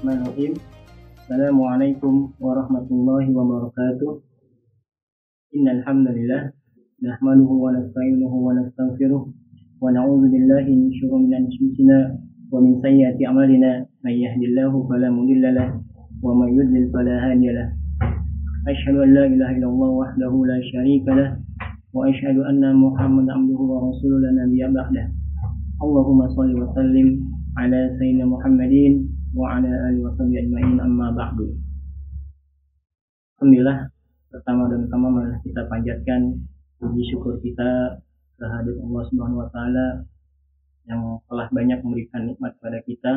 Bismillahirrahmanirrahim. Assalamualaikum warahmatullahi wabarakatuh. Innal hamdalillah nahmaduhu wa nasta'inuhu wa nastaghfiruh wa na'udzu billahi min syururi anfusina wa min sayyiati a'malina. May yahdihillahu fala mudilla lahu wa may yudlil fala hadiya lahu. Asyhadu an la ilaha illallah wahdahu la syarika lahu wa asyhadu anna Muhammadan abduhu wa rasuluhu la nabiyya ba'dah. Allahumma shalli wa sallim ala sayyidina Muhammadin wa ala alihi wa sahbihi ajma'in, amma ba'du. Alhamdulillah, pertama dan utama marilah kita panjatkan puji syukur kita kehadirat Allah Subhanahu wa taala yang telah banyak memberikan nikmat kepada kita,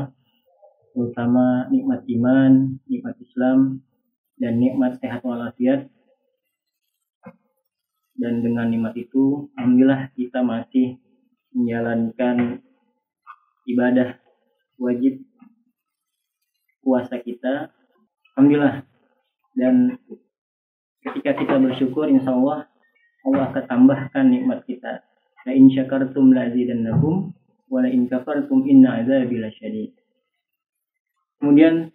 terutama nikmat iman, nikmat Islam, dan nikmat sehat walafiat. Dan dengan nikmat itu, alhamdulillah kita masih menjalankan ibadah wajib puasa kita, alhamdulillah. Dan ketika kita bersyukur, insya Allah akan tambahkan nikmat kita. La in syakartum la azidannakum wa la in kafartum inna azabi lasyadid. Kemudian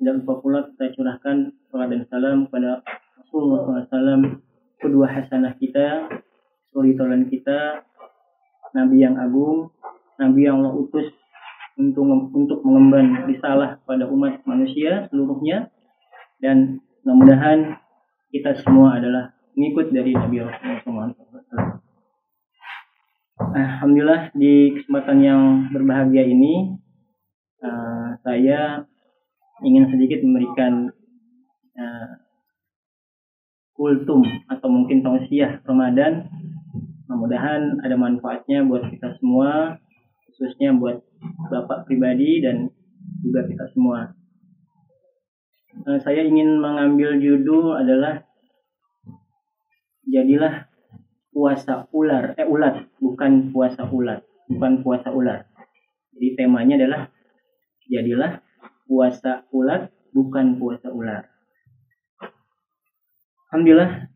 tidak lupa pula kita curahkan salat dan salam kepada Rasulullah SAW, kedua hasanah kita, suri taulan kita, Nabi yang agung, Nabi yang Allah utus untuk mengemban risalah pada umat manusia seluruhnya, dan mudah-mudahan kita semua adalah mengikut dari Nabi Rasulullah SAW. Alhamdulillah, di kesempatan yang berbahagia ini saya ingin sedikit memberikan kultum atau mungkin tausiah Ramadan. Mudah-mudahan ada manfaatnya buat kita semua, khususnya buat Bapak pribadi dan juga kita semua. Saya ingin mengambil judul adalah jadilah puasa ular, ulat, bukan puasa ulat, bukan puasa ular. Jadi temanya adalah jadilah puasa ulat, bukan puasa ular. Alhamdulillah,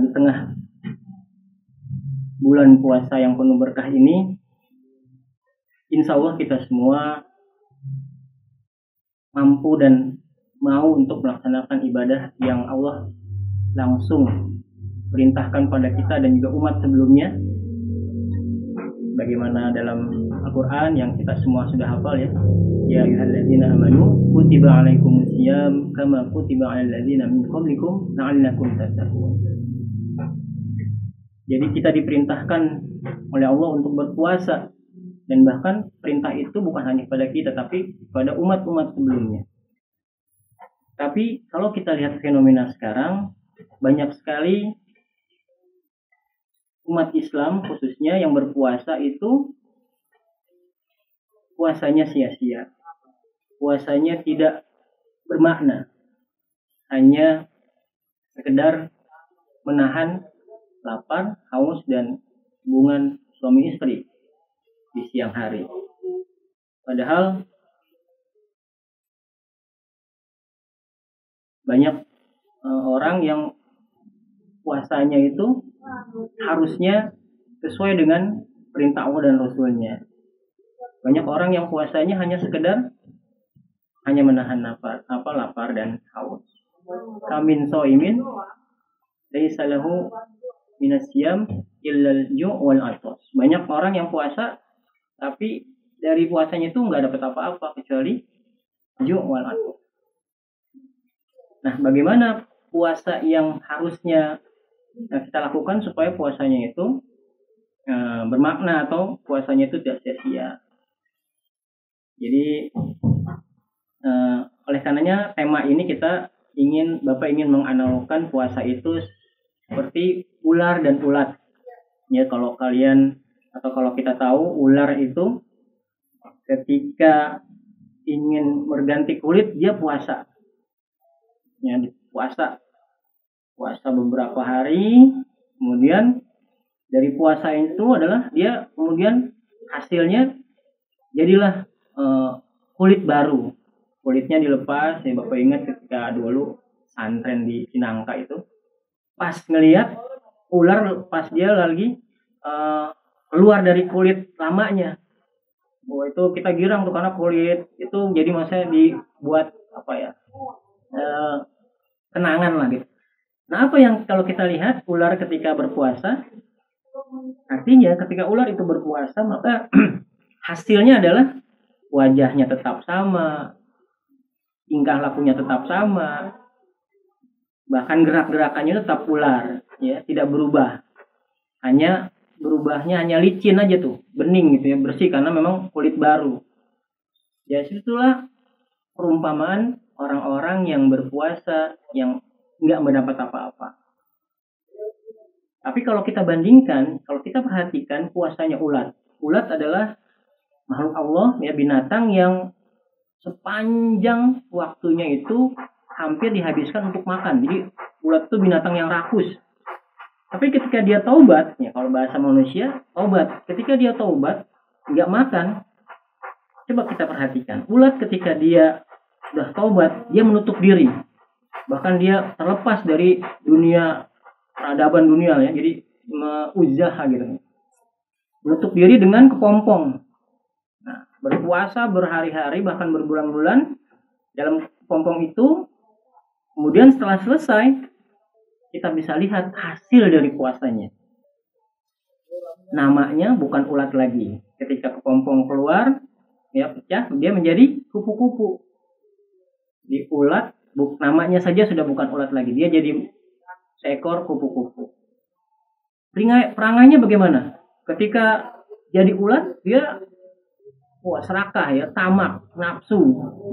di tengah bulan puasa yang penuh berkah ini, insya Allah kita semua mampu dan mau untuk melaksanakan ibadah yang Allah langsung perintahkan pada kita dan juga umat sebelumnya. Bagaimana dalam Al-Quran yang kita semua sudah hafal, ya. Ya ayyuhalladzina amanu kutiba alaikumusiyam kama kutiba alal ladzina min qablikum la'allakum tattaqun. Jadi kita diperintahkan oleh Allah untuk berpuasa. Dan bahkan perintah itu bukan hanya pada kita, tapi pada umat-umat sebelumnya. Tapi kalau kita lihat fenomena sekarang, banyak sekali umat Islam khususnya yang berpuasa itu puasanya sia-sia. Puasanya tidak bermakna. Hanya sekedar menahan lapar, haus, dan hubungan suami istri di siang hari. Padahal banyak orang yang puasanya itu harusnya sesuai dengan perintah Allah dan Rasulnya. Banyak orang yang puasanya hanya sekedar hanya menahan lapar dan haus. Kamin soimin laisa lahu minas siyam illal ju' wal atos. Banyak orang yang puasa tapi dari puasanya itu nggak dapat apa-apa kecuali ju' wal atos. Nah, bagaimana puasa yang harusnya kita lakukan supaya puasanya itu bermakna atau puasanya itu tidak sia-sia? Jadi oleh karenanya tema ini Bapak ingin menganalogkan puasa itu seperti ular dan ulat. Ya, kalau kita tahu, ular itu ketika ingin berganti kulit dia puasa. Ya, puasa beberapa hari, kemudian dari puasa itu adalah dia kemudian hasilnya jadilah kulit baru. Kulitnya dilepas. Ya, Bapak ingat ketika dulu santren di Cinangka itu, pas ngelihat ular pas dia lagi keluar dari kulit lamanya, bahwa itu kita girang tuh karena kulit itu jadi masa buat apa ya, kenangan lah gitu. Nah, apa yang kalau kita lihat ular ketika berpuasa, artinya ketika ular itu berpuasa maka hasilnya adalah wajahnya tetap sama, tingkah lakunya tetap sama, bahkan gerak-gerakannya tetap ular, ya, tidak berubah. Berubahnya licin aja tuh, bening gitu ya, bersih karena memang kulit baru. Ya, itulah perumpamaan orang-orang yang berpuasa yang nggak mendapat apa-apa. Tapi kalau kita bandingkan, kalau kita perhatikan puasanya ulat. Ulat adalah makhluk Allah, ya, binatang yang sepanjang waktunya itu hampir dihabiskan untuk makan. Jadi ulat itu binatang yang rakus. Tapi ketika dia taubat, ya kalau bahasa manusia, taubat. Ketika dia taubat, nggak makan. Coba kita perhatikan. Ulat ketika dia sudah taubat, dia menutup diri. Bahkan dia terlepas dari dunia peradaban dunia, ya. Jadi uzah gitu. Menutup diri dengan kepompong. Nah, berpuasa berhari-hari bahkan berbulan-bulan dalam kepompong itu. Kemudian setelah selesai, kita bisa lihat hasil dari puasanya. Namanya bukan ulat lagi. Ketika kepompong keluar, ya pecah, dia menjadi kupu-kupu. Di ulat, namanya saja sudah bukan ulat lagi. Dia jadi seekor kupu-kupu. Perangainya bagaimana? Ketika jadi ulat, dia serakah, ya, tamak, nafsu,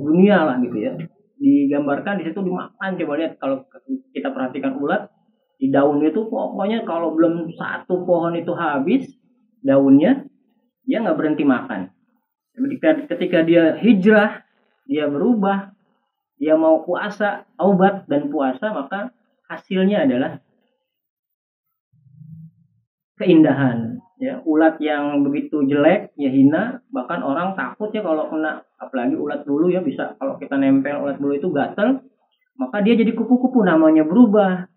dunia lah gitu ya. Digambarkan di situ dimakan. Coba lihat kalau kita perhatikan ulat di daun itu, pokoknya kalau belum satu pohon itu habis daunnya, dia nggak berhenti makan. Ketika dia hijrah, dia berubah, dia mau puasa, taubat dan puasa, maka hasilnya adalah keindahan. Ya, ulat yang begitu jelek, ya hina, bahkan orang takut ya kalau kena, apalagi ulat bulu, ya bisa kalau kita nempel ulat bulu itu gatel, maka dia jadi kupu-kupu, namanya berubah,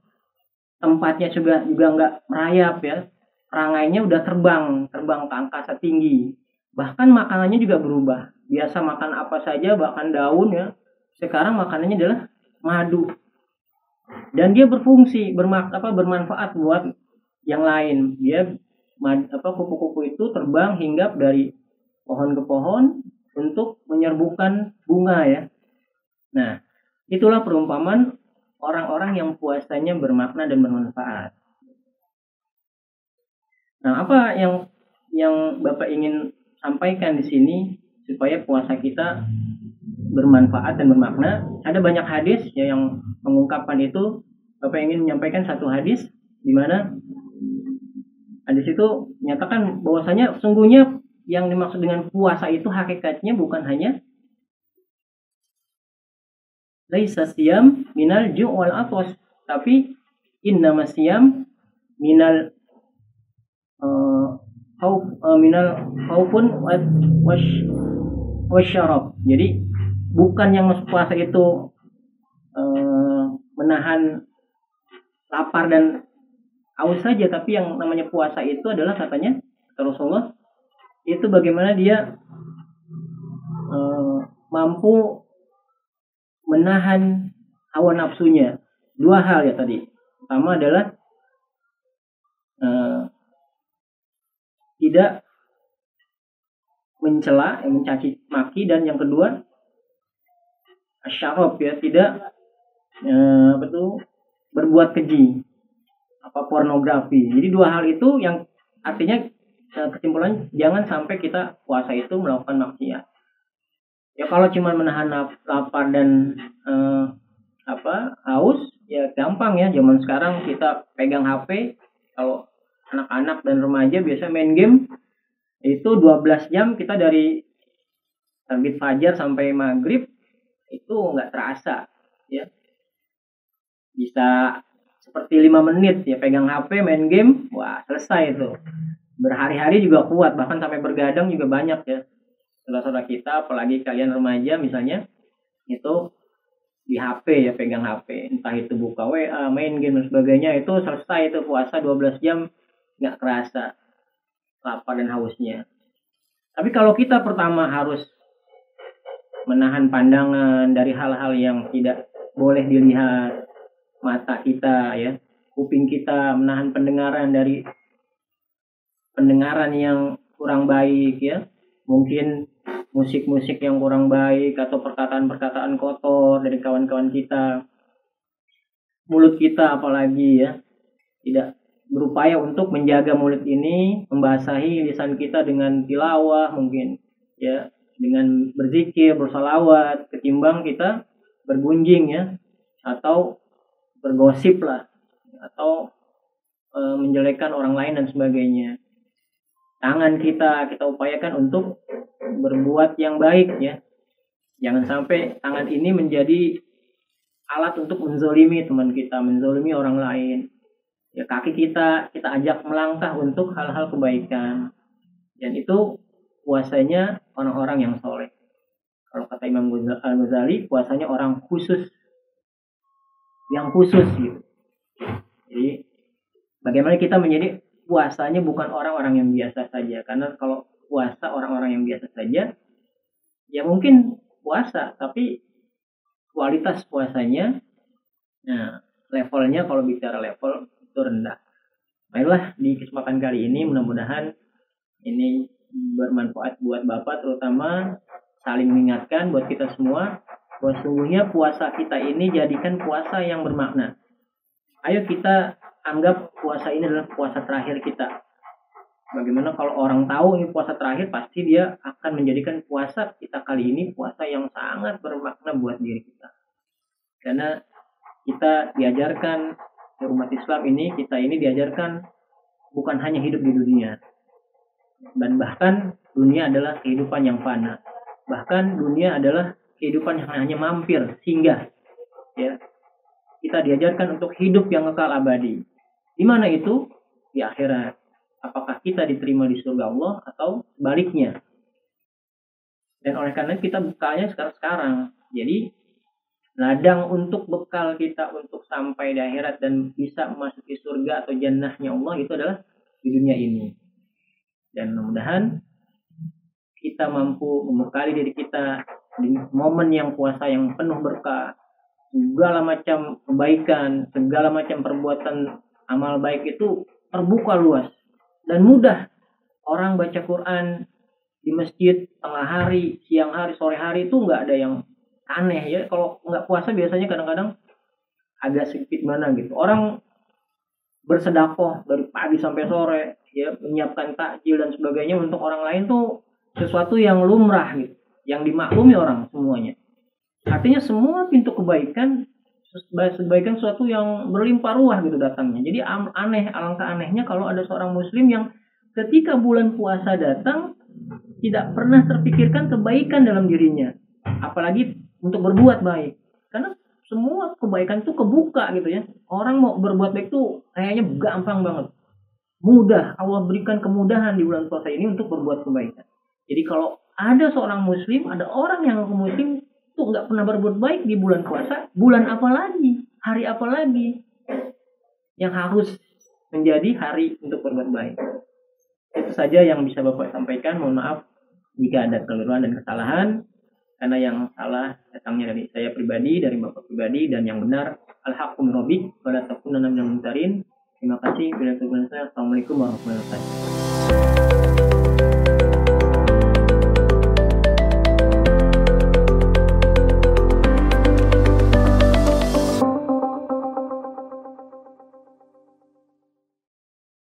tempatnya juga nggak merayap, ya, perangainya udah terbang ke angkasa tinggi, bahkan makanannya juga berubah. Biasa makan apa saja, bahkan daun, ya, sekarang makanannya adalah madu, dan dia berfungsi bermanfaat buat yang lain. Dia kupu-kupu itu terbang hinggap dari pohon ke pohon untuk menyerbukan bunga, ya. Nah, itulah perumpamaan orang-orang yang puasanya bermakna dan bermanfaat. Nah, apa yang Bapak ingin sampaikan di sini supaya puasa kita bermanfaat dan bermakna? Ada banyak hadis, ya, yang mengungkapkan itu. Bapak ingin menyampaikan satu hadis di mana hadis itu menyatakan bahwasanya sungguhnya yang dimaksud dengan puasa itu hakikatnya bukan hanya laisa siyam minal ju' wal atos, tapi innama siyam minal minal khaufun wasyarab. Jadi bukan yang masuk puasa itu menahan lapar dan haus saja, tapi yang namanya puasa itu adalah, katanya Rasulullah, itu bagaimana dia mampu menahan hawa nafsunya. Dua hal, ya, tadi. Pertama adalah tidak mencela, mencaci maki, dan yang kedua asyarab, ya, tidak berbuat keji, pornografi. Jadi dua hal itu yang artinya kesimpulannya jangan sampai kita puasa itu melakukan maksiat. Ya, kalau cuma menahan lapar dan haus, ya gampang, ya. Zaman sekarang kita pegang HP, kalau anak-anak dan remaja biasa main game itu 12 jam, kita dari terbit fajar sampai maghrib itu nggak terasa, ya. Bisa seperti 5 menit, ya, pegang HP main game, wah, selesai itu. Berhari-hari juga kuat, bahkan sampai bergadang juga banyak, ya, saudara-saudara kita, apalagi kalian remaja misalnya, itu di HP, ya, pegang HP, entah itu buka WA, main game dan sebagainya, itu selesai itu puasa 12 jam nggak kerasa lapar dan hausnya. Tapi kalau kita pertama harus menahan pandangan dari hal-hal yang tidak boleh dilihat, mata kita ya, kuping kita menahan pendengaran dari pendengaran yang kurang baik ya, mungkin musik-musik yang kurang baik atau perkataan-perkataan kotor dari kawan-kawan kita. Mulut kita apalagi ya, tidak berupaya untuk menjaga mulut ini, membasahi lisan kita dengan tilawah mungkin ya, dengan berzikir, bersalawat, ketimbang kita bergunjing ya, atau bergosip lah, atau menjelekkan orang lain dan sebagainya. Tangan kita upayakan untuk berbuat yang baik ya. Jangan sampai tangan ini menjadi alat untuk menzolimi teman kita, menzolimi orang lain. Ya, kaki kita ajak melangkah untuk hal-hal kebaikan. Dan itu puasanya orang-orang yang soleh. Kalau kata Imam Al-Ghazali, puasanya orang khusus, yang khusus gitu. Jadi bagaimana kita menjadi puasanya bukan orang-orang yang biasa saja. Karena kalau puasa orang-orang yang biasa saja, ya mungkin puasa, tapi kualitas puasanya, nah levelnya, kalau bicara level itu rendah. Baiklah, di kesempatan kali ini mudah-mudahan ini bermanfaat buat Bapak, terutama saling mengingatkan buat kita semua bahwa sesungguhnya puasa kita ini jadikan puasa yang bermakna. Ayo kita anggap puasa ini adalah puasa terakhir kita. Bagaimana kalau orang tahu ini puasa terakhir, pasti dia akan menjadikan puasa kita kali ini puasa yang sangat bermakna buat diri kita. Karena kita diajarkan, umat Islam ini, kita ini diajarkan bukan hanya hidup di dunia, dan bahkan dunia adalah kehidupan yang fana. Bahkan dunia adalah kehidupan yang hanya mampir, singgah. Ya, kita diajarkan untuk hidup yang kekal abadi. Di mana itu? Di akhirat. Apakah kita diterima di surga Allah atau sebaliknya? Dan oleh karena kita bekalnya sekarang. Jadi ladang untuk bekal kita untuk sampai di akhirat dan bisa memasuki surga atau jannahnya Allah itu adalah di dunia ini. Dan mudah-mudahan kita mampu membekali diri kita di momen yang puasa yang penuh berkah, segala macam kebaikan, segala macam perbuatan amal baik itu terbuka luas dan mudah. Orang baca Quran di masjid tengah hari, siang hari, sore hari itu nggak ada yang aneh ya. Kalau nggak puasa biasanya kadang-kadang agak sedikit mana gitu. Orang bersedekah dari pagi sampai sore ya, menyiapkan takjil dan sebagainya untuk orang lain tuh sesuatu yang lumrah gitu, yang dimaklumi orang semuanya. Artinya semua pintu kebaikan sesuatu yang berlimpah ruah gitu datangnya. Jadi aneh, alangkah anehnya kalau ada seorang muslim yang ketika bulan puasa datang tidak pernah terpikirkan kebaikan dalam dirinya, apalagi untuk berbuat baik. Karena semua kebaikan tuh kebuka gitu ya. Orang mau berbuat baik tuh kayaknya gampang banget, mudah. Allah berikan kemudahan di bulan puasa ini untuk berbuat kebaikan. Jadi kalau ada seorang muslim, ada orang yang muslim tuh nggak pernah berbuat baik di bulan puasa, bulan apa lagi, hari apa lagi yang harus menjadi hari untuk berbuat baik. Itu saja yang bisa Bapak sampaikan. Mohon maaf jika ada keliruan dan kesalahan, karena yang salah datangnya dari saya pribadi, dari Bapak pribadi, dan yang benar al-haqqu min rabbik wa la takunanna minal mumtarin. Terima kasih. Assalamualaikum warahmatullahi wabarakatuh.